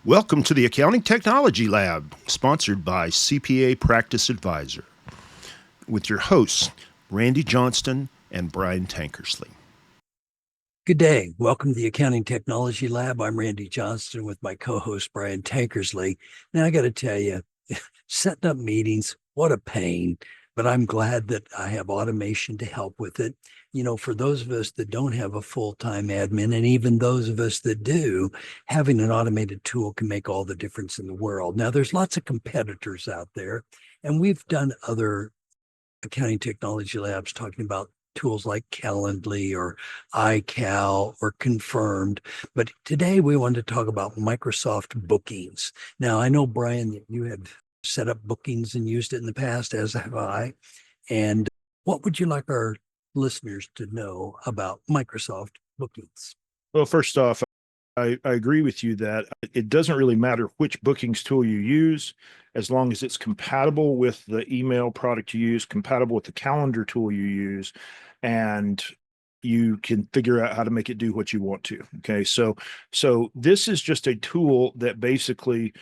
Welcome to the Accounting Technology Lab, sponsored by CPA Practice Advisor, with your hosts, Randy Johnston and Brian Tankersley. Good day. Welcome to the Accounting Technology Lab. I'm Randy Johnston with my co-host, Brian Tankersley. Now, I got to tell you, setting up meetings, what a pain, but I'm glad that I have automation to help with it. You know, for those of us that don't have a full-time admin, and even those of us that do, having an automated tool can make all the difference in the world. Now, there's lots of competitors out there, and we've done other accounting technology labs talking about tools like Calendly or iCal or Confirmed. But today we wanted to talk about Microsoft Bookings. Now, I know, Brian, that you have set up bookings and used it in the past, as have I. And what would you like our listeners to know about Microsoft Bookings? Well, first off, I agree with you that it doesn't really matter which bookings tool you use, as long as it's compatible with the email product you use, compatible with the calendar tool you use, and you can figure out how to make it do what you want to. Okay, so this is just a tool that basically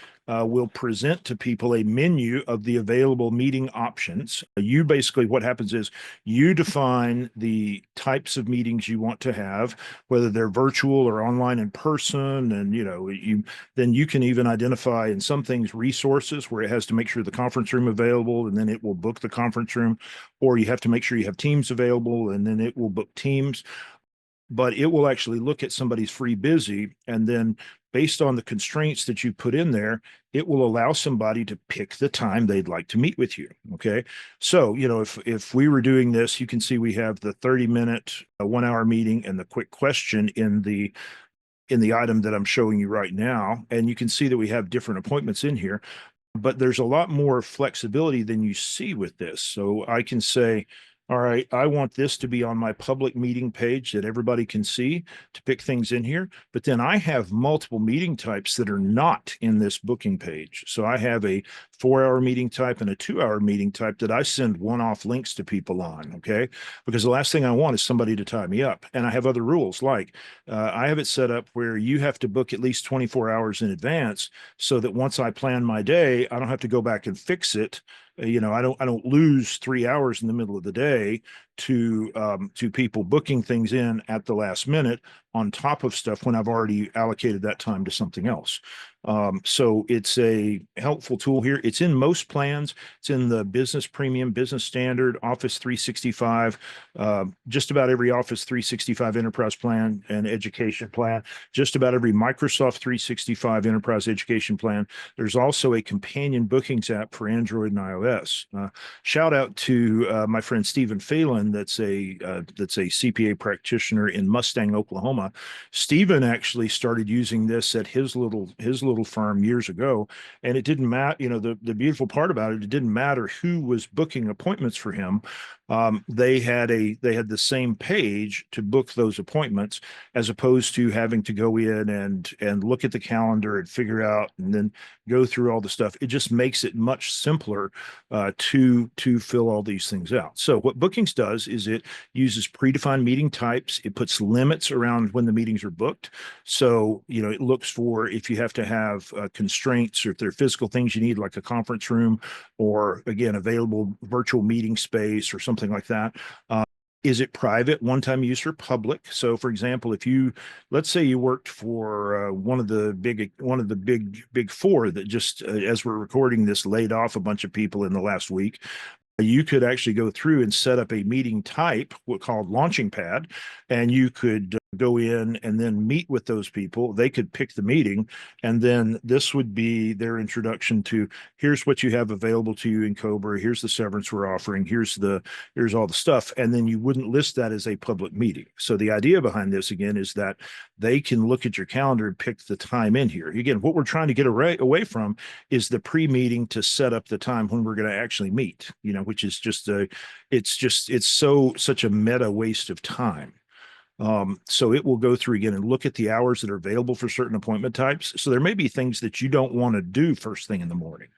will present to people a menu of the available meeting options. You basically, what happens is you define the types of meetings you want to have, whether they're virtual or online in person, and then you can even identify in some things resources where it has to make sure the conference room available, and then it will book the conference room, or you have to make sure you have Teams available, and then it will book Teams. But it will actually look at somebody's free busy, and then based on the constraints that you put in there, it will allow somebody to pick the time they'd like to meet with you. Okay. So, if we were doing this, you can see we have the 30-minute, 1 hour meeting and the quick question in the item that I'm showing you right now. And you can see that we have different appointments in here, but there's a lot more flexibility than you see with this. So I can say, all right, I want this to be on my public meeting page that everybody can see to pick things in here. But then I have multiple meeting types that are not in this booking page. So I have a 4 hour meeting type and a 2 hour meeting type that I send one-off links to people on. Okay. Because the last thing I want is somebody to tie me up. And I have other rules, like I have it set up where you have to book at least 24 hours in advance, so that once I plan my day, I don't have to go back and fix it. I don't lose 3 hours in the middle of the day to people booking things in at the last minute on top of stuff when I've already allocated that time to something else. So it's a helpful tool here. It's in most plans. It's in the Business Premium, Business Standard, Office 365, just about every Office 365 Enterprise plan and Education plan, just about every Microsoft 365 Enterprise Education plan. There's also a companion bookings app for Android and iOS. Shout out to my friend Stephen Phelan, that's a CPA practitioner in Mustang, Oklahoma. Stephen actually started using this at his little firm years ago, and it didn't matter. The beautiful part about it didn't matter who was booking appointments for him. They had the same page to book those appointments, as opposed to having to go in and look at the calendar and figure out and then go through all the stuff. It just makes it much simpler to fill all these things out. So what Bookings does is it uses predefined meeting types. It puts limits around when the meetings are booked. So it looks for if you have to have constraints, or if there are physical things you need, like a conference room, or again available virtual meeting space or something like that. Is it private, one-time use, or public? So, for example, let's say you worked for one of the big four that just, as we're recording this, laid off a bunch of people in the last week. You could actually go through and set up a meeting type, what called Launching Pad, and you could go in and then meet with those people. They could pick the meeting, and then this would be their introduction to, here's what you have available to you in Cobra, here's the severance we're offering, here's all the stuff, and then you wouldn't list that as a public meeting. So the idea behind this, again, is that they can look at your calendar and pick the time in here. Again, what we're trying to get away from is the pre-meeting to set up the time when we're going to actually meet, which is it's such a meta waste of time. So it will go through again and look at the hours that are available for certain appointment types. So there may be things that you don't want to do first thing in the morning.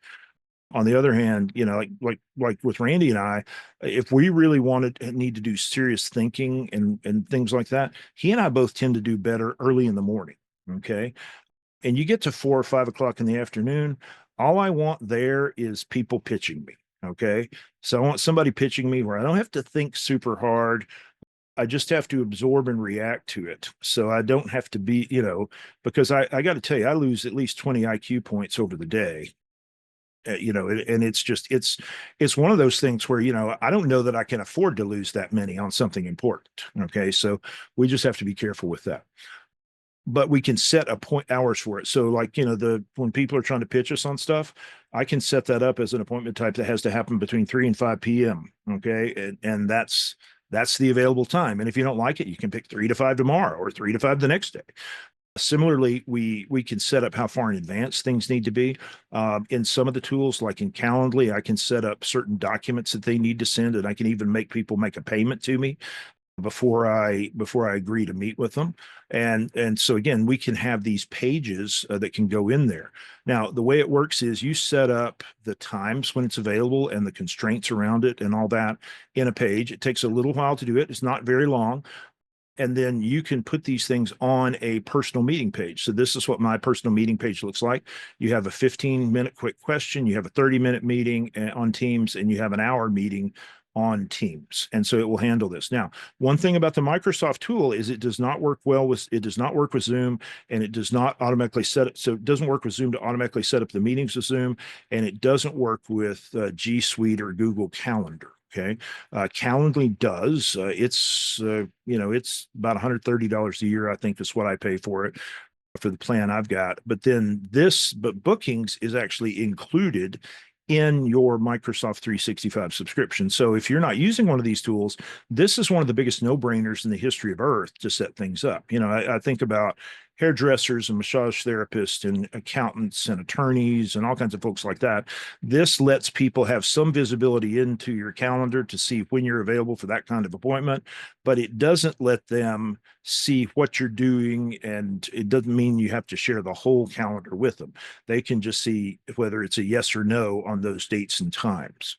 On the other hand, like with Randy and I, if we really need to do serious thinking and things like that, he and I both tend to do better early in the morning. Okay. and you get to 4 or 5 o'clock in the afternoon, all I want there is people pitching me. Okay. So I want somebody pitching me where I don't have to think super hard. I just have to absorb and react to it. So I don't have to be, because I got to tell you, I lose at least 20 IQ points over the day. And it's one of those things where, I don't know that I can afford to lose that many on something important. Okay. So we just have to be careful with that. But we can set hours for it. So like, when people are trying to pitch us on stuff, I can set that up as an appointment type that has to happen between 3 and 5 p.m. Okay. And that's the available time. And if you don't like it, you can pick 3 to 5 tomorrow or 3 to 5 the next day. Similarly, we can set up how far in advance things need to be. In some of the tools, like in Calendly, I can set up certain documents that they need to send, and I can even make people make a payment to me before I agree to meet with them. And so again, we can have these pages that can go in there. Now, the way it works is you set up the times when it's available and the constraints around it and all that in a page. It takes a little while to do it. It's not very long. And then you can put these things on a personal meeting page. So this is what my personal meeting page looks like. You have a 15-minute quick question, you have a 30-minute meeting on Teams, and you have an hour meeting on Teams. And so it will handle this. Now, one thing about the Microsoft tool is it does not work with Zoom, and it does not automatically set it. So it doesn't work with Zoom to automatically set up the meetings with Zoom, and it doesn't work with G Suite or Google Calendar. Okay. Calendly does. It's about $130 a year, I think is what I pay for it for the plan I've got. But Bookings is actually included in your Microsoft 365 subscription. So if you're not using one of these tools, this is one of the biggest no-brainers in the history of Earth to set things up. I think about hairdressers and massage therapists and accountants and attorneys and all kinds of folks like that. This lets people have some visibility into your calendar to see when you're available for that kind of appointment, but it doesn't let them see what you're doing, and it doesn't mean you have to share the whole calendar with them. They can just see whether it's a yes or no on those dates and times.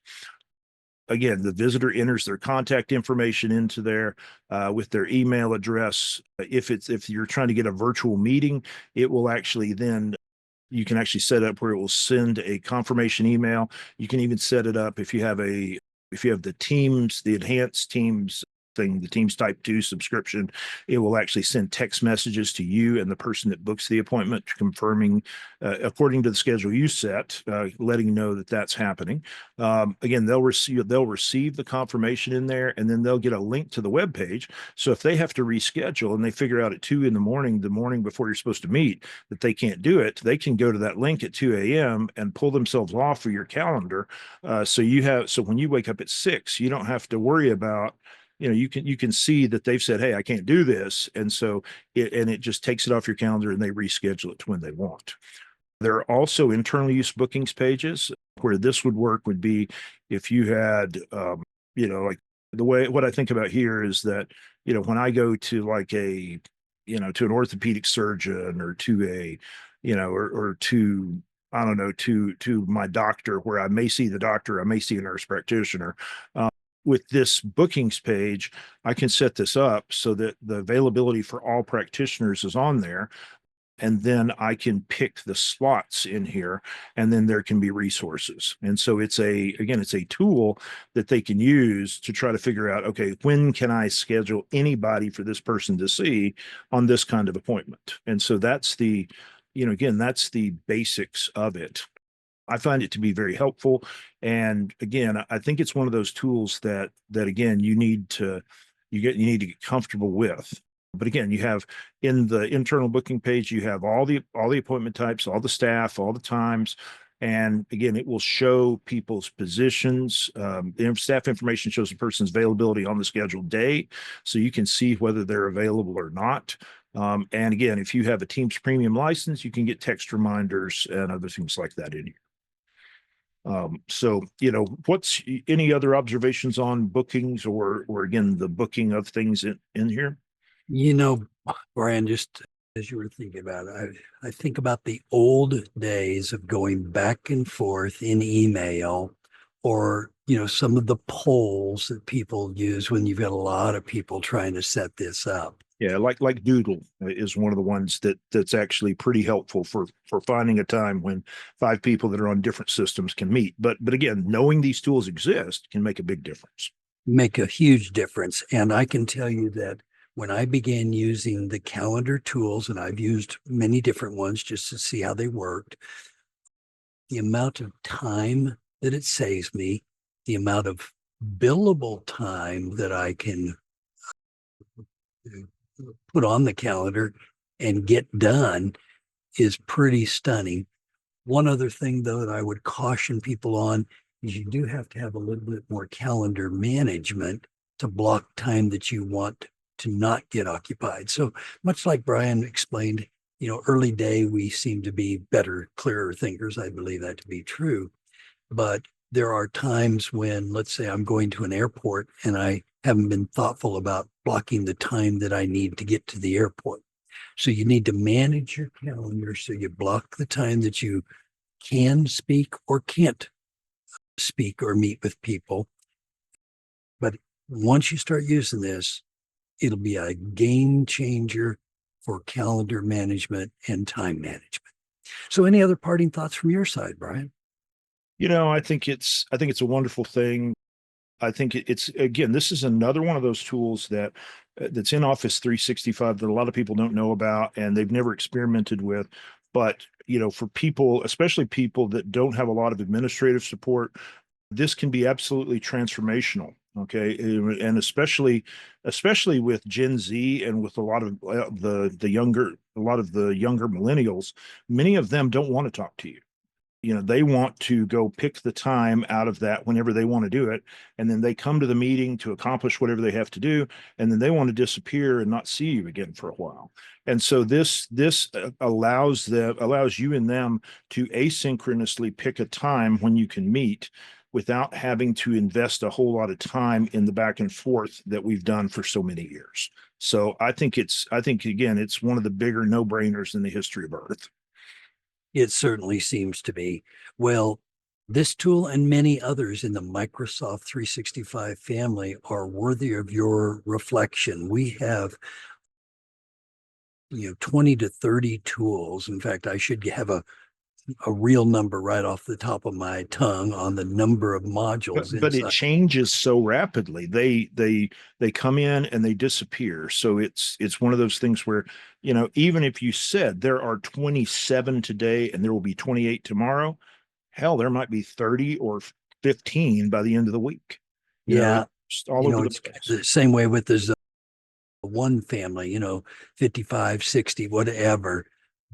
Again, the visitor enters their contact information into there with their email address. If you're trying to get a virtual meeting, it will actually then you can actually set up where it will send a confirmation email. You can even set it up if you have the Teams, the enhanced Teams thing, the Teams Type 2 subscription, it will actually send text messages to you and the person that books the appointment, confirming according to the schedule you set, letting you know that that's happening. Again, they'll receive the confirmation in there, and then they'll get a link to the web page. So if they have to reschedule and they figure out at 2 in the morning before you're supposed to meet, that they can't do it, they can go to that link at 2 a.m. and pull themselves off for your calendar. So when you wake up at 6, you don't have to worry about, you can see that they've said, hey, I can't do this. And so it just takes it off your calendar, and they reschedule it to when they want. There are also internal use bookings pages where this would work would be if you had, like what I think about here is that, when I go to like to an orthopedic surgeon or to or to, I don't know, to my doctor, where I may see the doctor, I may see a nurse practitioner. With this bookings page, I can set this up so that the availability for all practitioners is on there. And then I can pick the slots in here, and then there can be resources. And so it's a tool that they can use to try to figure out, okay, when can I schedule anybody for this person to see on this kind of appointment? And so that's that's the basics of it. I find it to be very helpful. And again, I think it's one of those tools that again, you need to get comfortable with. But again, you have in the internal booking page, you have all the appointment types, all the staff, all the times. And again, it will show people's positions. The staff information shows the person's availability on the scheduled day. So you can see whether they're available or not. And again, if you have a Teams premium license, you can get text reminders and other things like that in here. So, what's any other observations on bookings or again, the booking of things in here? Brian, just as you were thinking about it, I think about the old days of going back and forth in email, or, some of the polls that people use when you've got a lot of people trying to set this up. Yeah, like Doodle is one of the ones that's actually pretty helpful for finding a time when five people that are on different systems can meet. But again, knowing these tools exist can make a big difference. Make a huge difference. And I can tell you that when I began using the calendar tools, and I've used many different ones just to see how they worked, the amount of time that it saves me, the amount of billable time that I can put on the calendar and get done is pretty stunning. One other thing, though, that I would caution people on is you do have to have a little bit more calendar management to block time that you want to not get occupied. So much like Brian explained, early day, we seem to be better, clearer thinkers. I believe that to be true. But there are times when, let's say, I'm going to an airport and I haven't been thoughtful about blocking the time that I need to get to the airport. So you need to manage your calendar so you block the time that you can speak or can't speak or meet with people. But once you start using this, it'll be a game changer for calendar management and time management. So any other parting thoughts from your side, Brian? I think it's a wonderful thing. I think it's again, this is another one of those tools that's in Office 365 that a lot of people don't know about and they've never experimented with. But for people, especially people that don't have a lot of administrative support, this can be absolutely transformational. Okay, and especially with Gen Z and with a lot of a lot of the younger millennials, many of them don't want to talk to you. They want to go pick the time out of that whenever they want to do it, and then they come to the meeting to accomplish whatever they have to do, and then they want to disappear and not see you again for a while. And so this allows you and them to asynchronously pick a time when you can meet without having to invest a whole lot of time in the back and forth that we've done for so many years. So I think again, it's one of the bigger no-brainers in the history of Earth. It certainly seems to be. Well, this tool and many others in the Microsoft 365 family are worthy of your reflection. We have 20 to 30 tools. In fact, I should have a real number right off the top of my tongue on the number of modules But it inside. changes so rapidly. They come in and they disappear. So it's one of those things where, even if you said there are 27 today and there will be 28 tomorrow, hell, there might be 30 or 15 by the end of the week. Yeah, It's all over the it's place. the same way with this one family, 55, 60, whatever.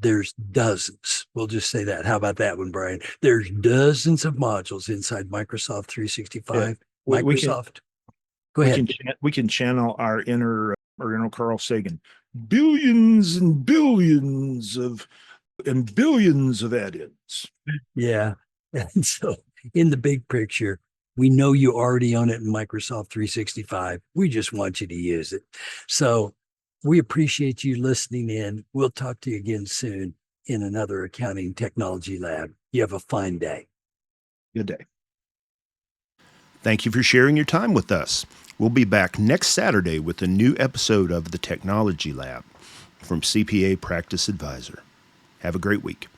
There's dozens. We'll just say that. How about that one, Brian? There's dozens of modules inside Microsoft Yeah. 365. We can Microsoft, go we ahead. can we can channel our inner Carl Sagan. Billions and billions and billions of add-ins. Yeah. And so in the big picture, we know you already own it in Microsoft 365. We just want you to use it. So we appreciate you listening in. We'll talk to you again soon in another accounting technology lab. You have a fine day. Good day. Thank you for sharing your time with us. We'll be back next Saturday with a new episode of the Technology Lab from CPA Practice Advisor. Have a great week.